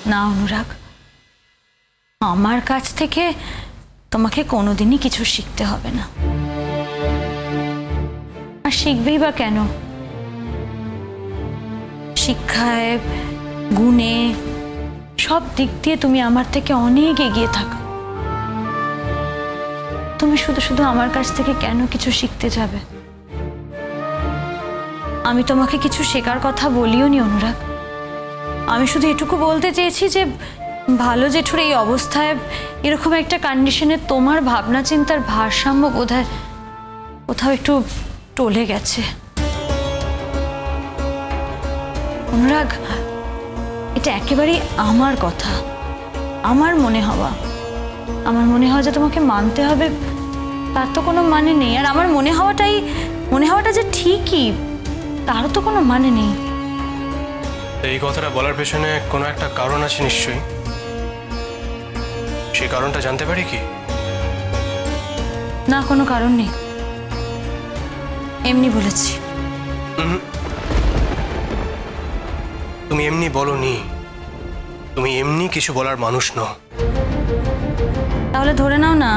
না অনুরাগ, আমার কাছ থেকে তোমাকে কোনোদিনই কিছু শিখতে হবে না। আর শিখবেই বা কেন? শিক্ষায়, গুণে, সব দিক দিয়ে তুমি আমার থেকে অনেক এগিয়ে থাকো। তুমি শুধু শুধু আমার কাছ থেকে কেন কিছু শিখতে যাবে? আমি তোমাকে কিছু শেখার কথা বলিও নি অনুরাগ। আমি শুধু এটুকু বলতে চেয়েছি যে ভালো জেঠুর এই অবস্থায়, এরকম একটা কন্ডিশনে তোমার ভাবনা চিন্তার ভারসাম্য বোধহয় কোথাও একটু টলে গেছে। অনুরাগ, এটা একেবারেই আমার কথা, আমার মনে হওয়া। আমার মনে হয় যে তোমাকে মানতে হবে তার তো কোনো মানে নেই। আর আমার মনে হওয়াটা যে ঠিকই, তারও তো কোনো মানে নেই। এই কথাটা বলার পেছনে কোনো একটা কারণ আছে নিশ্চয়ই। সেই কারণটা জানতে পারি কি? না, কোনো কারণ নেই, এমনি বলেছি। তুমি এমনি বলনি, তুমি এমনি কিছু বলার মানুষ নও। তাহলে ধরে নাও না,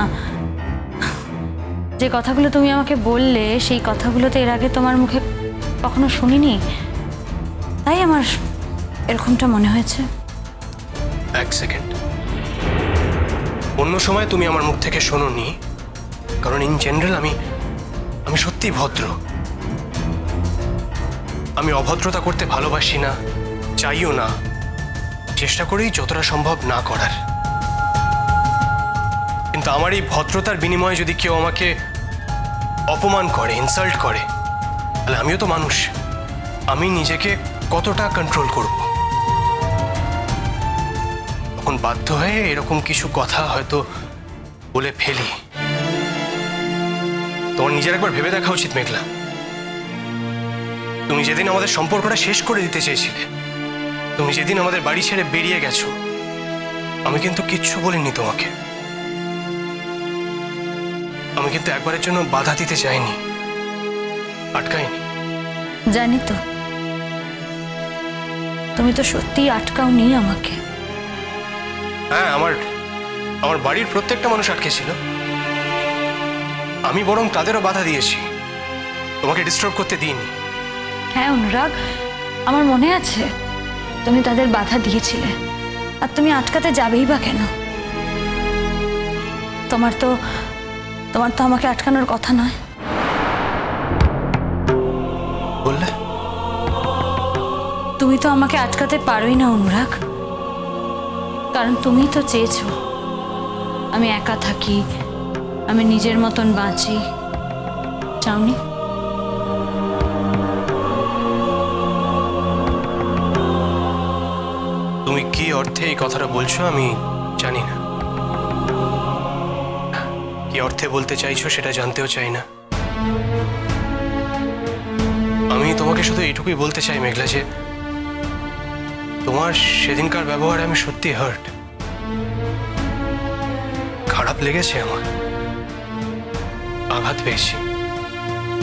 যে কথাগুলো তুমি আমাকে বললে সেই কথাগুলো তো এর আগে তোমার মুখে কখনো শুনিনি, তাই আমার এরকমটা মনে হয়েছে। এক সেকেন্ড, অন্য সময় তুমি আমার মুখ থেকে শোনোনি, কারণ ইন জেনারেল আমি সত্যি ভদ্র। আমি অভদ্রতা করতে ভালোবাসি না, চাইও না, চেষ্টা করি যতটা সম্ভব না করার। কিন্তু আমার এই ভদ্রতার বিনিময়ে যদি কেউ আমাকে অপমান করে, ইনসাল্ট করে, তাহলে আমিও তো মানুষ। আমি নিজেকে কতটা কন্ট্রোল করব? তখন বাধ্য হয়ে এরকম কিছু কথা হয়তো বলে ফেলি। তোমার নিজের একবার ভেবে দেখা উচিত মেঘলা। তুমি যেদিন আমাদের সম্পর্কটা শেষ করে দিতে চেয়েছিলে, তুমি যেদিন আমাদের বাড়ি ছেড়ে বেরিয়ে গেছো, আমি কিন্তু কিচ্ছু বলিনি তোমাকে। আমি কিন্তু একবারের জন্য বাধা দিতে চাইনি, আটকাইনি। জানি তো, তুমি তো সত্যিই আটকাওনি আমাকে। হ্যাঁ, আমার বাড়ির প্রত্যেকটা মানুষ আটকে ছিল। আমি বরং তাদেরও বাধা দিয়েছি, তোমাকে ডিস্টার্ব করতে দিইনি। হ্যাঁ অনুরাগ, আমার মনে আছে তুমি তাদের বাধা দিয়েছিলে। আর তুমি আটকাতে যাবেই বা কেন? তোমার তো আমাকে আটকানোর কথা নয়। বললে তুমি তো আমাকে আটকাতে পারোই না অনুরাগ, কারণ তুমি তো চেয়েছো আমি একা থাকি, আমি নিজের মতন বাঁচি। চাওনি? তুমি কি অর্থে এই কথাটা বলছো আমি জানি না, কি অর্থে বলতে চাইছো সেটা জানতেও চাই না। আমি তোমাকে শুধু এইটুকুই বলতে চাই মেঘলা, যে তোমার সেদিনকার ব্যবহারে আমি সত্যি হার্ট, খারাপ লেগেছে, আমার আঘাত পেয়েছি।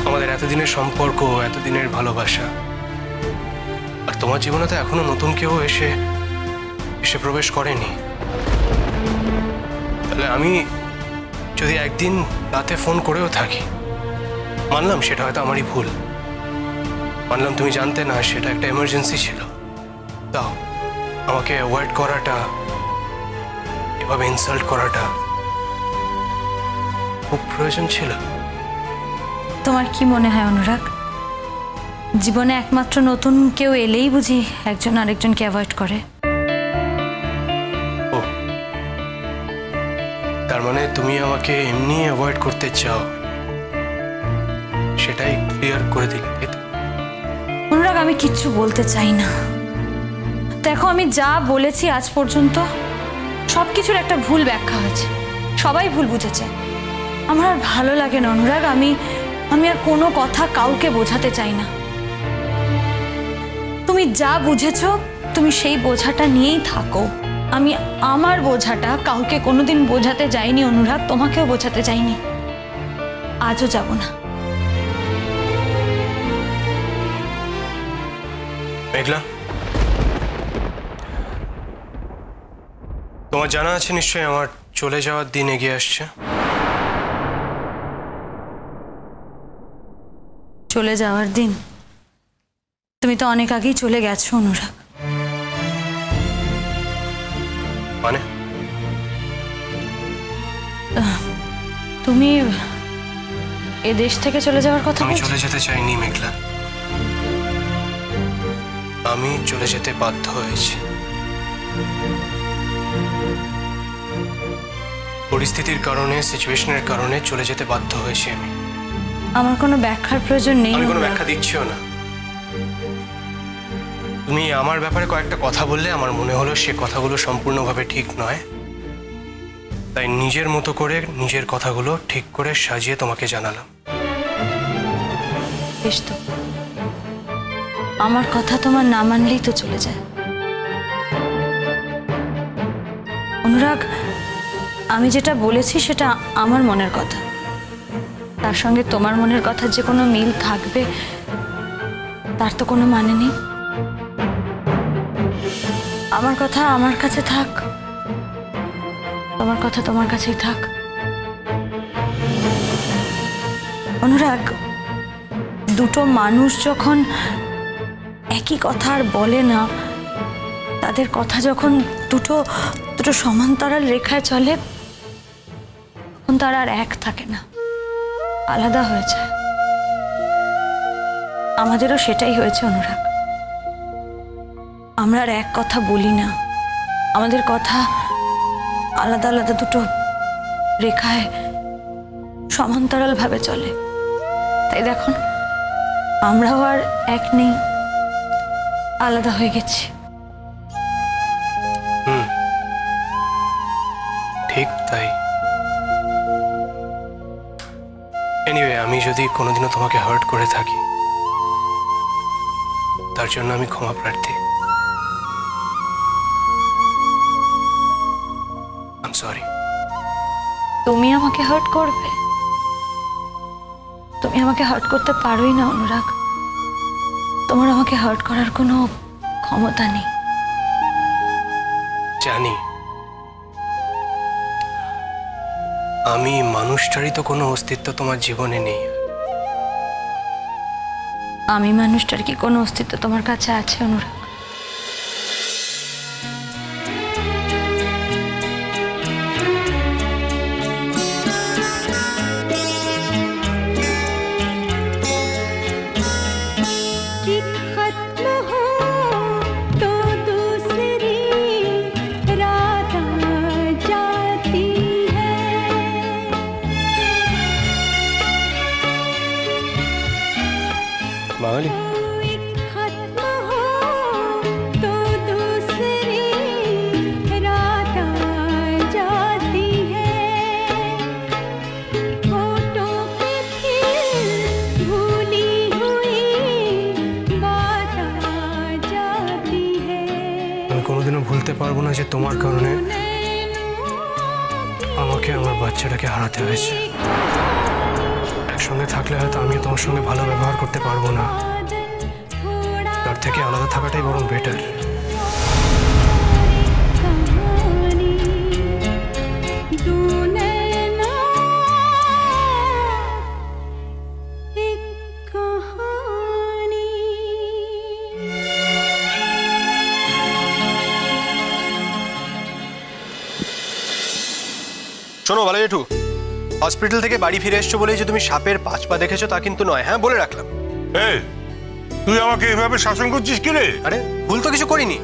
আমাদের এতদিনের সম্পর্ক, এতদিনের ভালোবাসা, আর তোমার জীবনে তো এখনো নতুন কেউ এসে প্রবেশ করেনি। তাহলে আমি যদি একদিন রাতে ফোন করেও থাকি, মানলাম সেটা হয়তো আমারই ভুল, মানলাম তুমি জানতে না, সেটা একটা এমার্জেন্সি ছিল। তাও আমাকে অ্যাভয়েড করাটা, এভাবে ইনসাল্ট করাটা খুব প্রয়োজন ছিল? তোমার কি মনে হয় অনুরাগ, জীবনে একমাত্র নতুন কেউ এলেই বুঝি একজন আরেকজনকে অ্যাভয়েড করে? ও, তার মানে তুমি আমাকে এমনি অ্যাভয়েড করতে চাও, সেটাই ক্লিয়ার করে দিলে, তাই তো? অনুরাগ, আমি কিচ্ছু বলতে চাই না। দেখো, আমি যা বলেছি আজ পর্যন্ত সবকিছুর একটা ভুল ব্যাখ্যা হয়েছে, সবাই ভুল বুঝেছে। আমার আর ভালো লাগে না অনুরাগ, আমি আর কোনো কথা কাউকে বোঝাতে চাই না। তুমি যা বুঝেছো তুমি সেই বোঝাটা নিয়েই থাকো। আমি আমার বোঝাটা কাউকে কোনোদিন বোঝাতে যাইনি অনুরাগ, তোমাকেও বোঝাতে চাইনি, আজও যাব না। মেঘলা, তোমার জানা আছে নিশ্চয়ই আমার চলে যাওয়ার দিন এগিয়ে আসছে। চলে যাওয়ার দিন? তুমি তো অনেক আগেই চলে গেছো অনুরাগ। মানে? তুমি এ দেশ থেকে চলে যাওয়ার কথা আমি বলছো? চলে যেতে চাইনি মেঘলা, আমি চলে যেতে বাধ্য হয়েছি। পরিস্থিতির কারণে, সিচুয়েশনের কারণে চলে যেতে বাধ্য হয়েছি আমি। আমার কোনো ব্যাখ্যার প্রয়োজন নেই। আমি কোনো অনুরাগ। ব্যাখ্যা দিচ্ছিও না। তুমি আমার ব্যাপারে কয়েকটা কথা বললে, আমার মনে হলো সে কথাগুলো সম্পূর্ণভাবে ঠিক নয়, তাই নিজের মতো করে নিজের কথাগুলো ঠিক করে সাজিয়ে তোমাকে জানালাম। বেশ তো, আমার কথা তোমার না মানলেই তো চলে যায়। অনুরাগ, আমি যেটা বলেছি সেটা আমার মনের কথা, তার সঙ্গে তোমার মনের কথা যে কোনো মিল থাকবে তার তো কোনো মানে নেই। আমার কথা আমার কাছে থাক, তোমার কথা তোমার কাছেই থাক। অনুরাগ, দুটো মানুষ যখন একই কথা আর বলে না, তাদের কথা যখন দুটো দুটো সমান্তরাল রেখায় চলে, তখন তারা আর এক থাকে না, আলাদা হয়ে যায়। আমাদেরও সেটাই হয়েছে অনুরাগ। আমরা আর এক কথা বলি না, আমাদের কথা আলাদা আলাদা দুটো রেখায় সমান্তরাল ভাবে চলে। তাই দেখুন, আমরাও আর এক নেই, আলাদা হয়ে গেছি। ঠিক তাই। এনিওয়ে, আমি যদি কোনোদিনও তোমাকে হার্ট করে থাকি, তার জন্য আমি ক্ষমা প্রার্থী। I am sorry. তুমি আমাকে হার্ট করবে? তুমি আমাকে হার্ট করতে পারোই না অনুরাগ। তোমার আমাকে হার্ট করার কোনো ক্ষমতা নেই। জানি, আমি মানুষটারই তো কোনো অস্তিত্ব তোমার জীবনে নেই। আমি মানুষটার কি কোনো অস্তিত্ব তোমার কাছে আছে অনুরাগ? বাঙালি আমি কোনোদিনও ভুলতে পারবো না যে তোমার কারণে আমাকে আমার বাচ্চাটাকে হারাতে হয়েছে। একসঙ্গে থাকলে হয়তো আমিও তোমার সঙ্গে ভালো ব্যবহার করতে পারবো না, তার থেকে আলাদা থাকাটাই বরং বেটার। শোনো ভালো জেঠু, হসপিটাল থেকে বাড়ি ফিরে এসছো বলেই যে তুমি সাপের 5 পা দেখেছো তা কিন্তু নয়, হ্যাঁ বলে রাখলাম। এই তুই আমাকে এভাবে শাসন করছিস কি রে? আরে ভুল তো কিছু করিনি।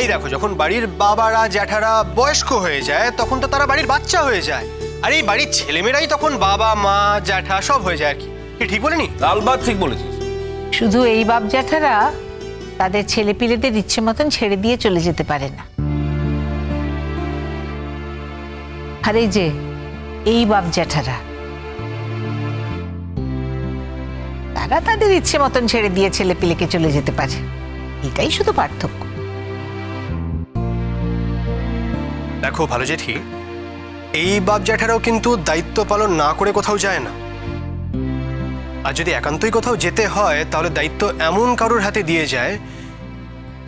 এই দেখো, যখন বাড়ির বাবারা জ্যাঠারা বয়স্ক হয়ে যায় তখন তো তারা বাড়ির বাচ্চা হয়ে যায়, আর এই বাড়ির ছেলেমেয়েরাই তখন বাবা মা জ্যাঠা সব হয়ে যায় আর কি। ঠিক বলিনি? লালবাদ ঠিক বলেছিস। শুধু এই বাপ জ্যাঠারা তাদের ছেলেপিলেদের ইচ্ছে মতন ছেড়ে দিয়ে চলে যেতে পারে না। আর এই যে এই বাপ জ্যাঠারা, তারা তাদের ইচ্ছে মতন ছেড়ে দিয়ে ছেলেপিলেকে চলে যেতে পারে, এটাই শুধু পার্থক্য। দেখো ভালো জেঠি, এই বাপ জ্যাঠারাও কিন্তু দায়িত্ব পালন না করে কোথাও যায় না। আর যদি একান্তই কোথাও যেতে হয় তাহলে দায়িত্ব এমন কারোর হাতে দিয়ে যায়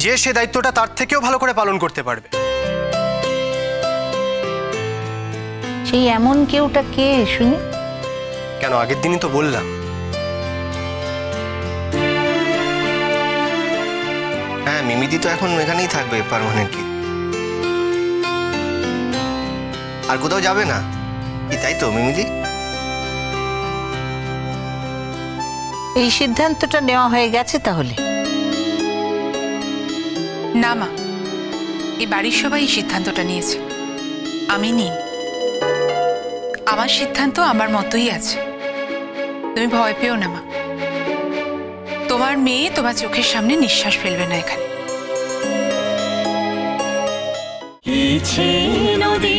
যে সে দায়িত্বটা তার থেকেও ভালো করে পালন করতে পারবে। সেই এমন কেউটা কে শুনি? কেন, আগের দিনই তো বললাম। হ্যাঁ, মিমিদি তো এখন এখানেই থাকবে পার্মানেন্টলি, আর কোথাও যাবে না, কি তাই তো মিমিদি? এই সিদ্ধান্তটা নেওয়া হয়ে গেছে তাহলে? না মা, এই বাড়ির সবাই এই সিদ্ধান্তটা নিয়েছে, আমি নিই। আমার সিদ্ধান্ত আমার মতোই আছে, তুমি ভয় পেও না মা। তোমার মেয়ে তোমার চোখের সামনে নিঃশ্বাস ফেলবে না এখানে। নদী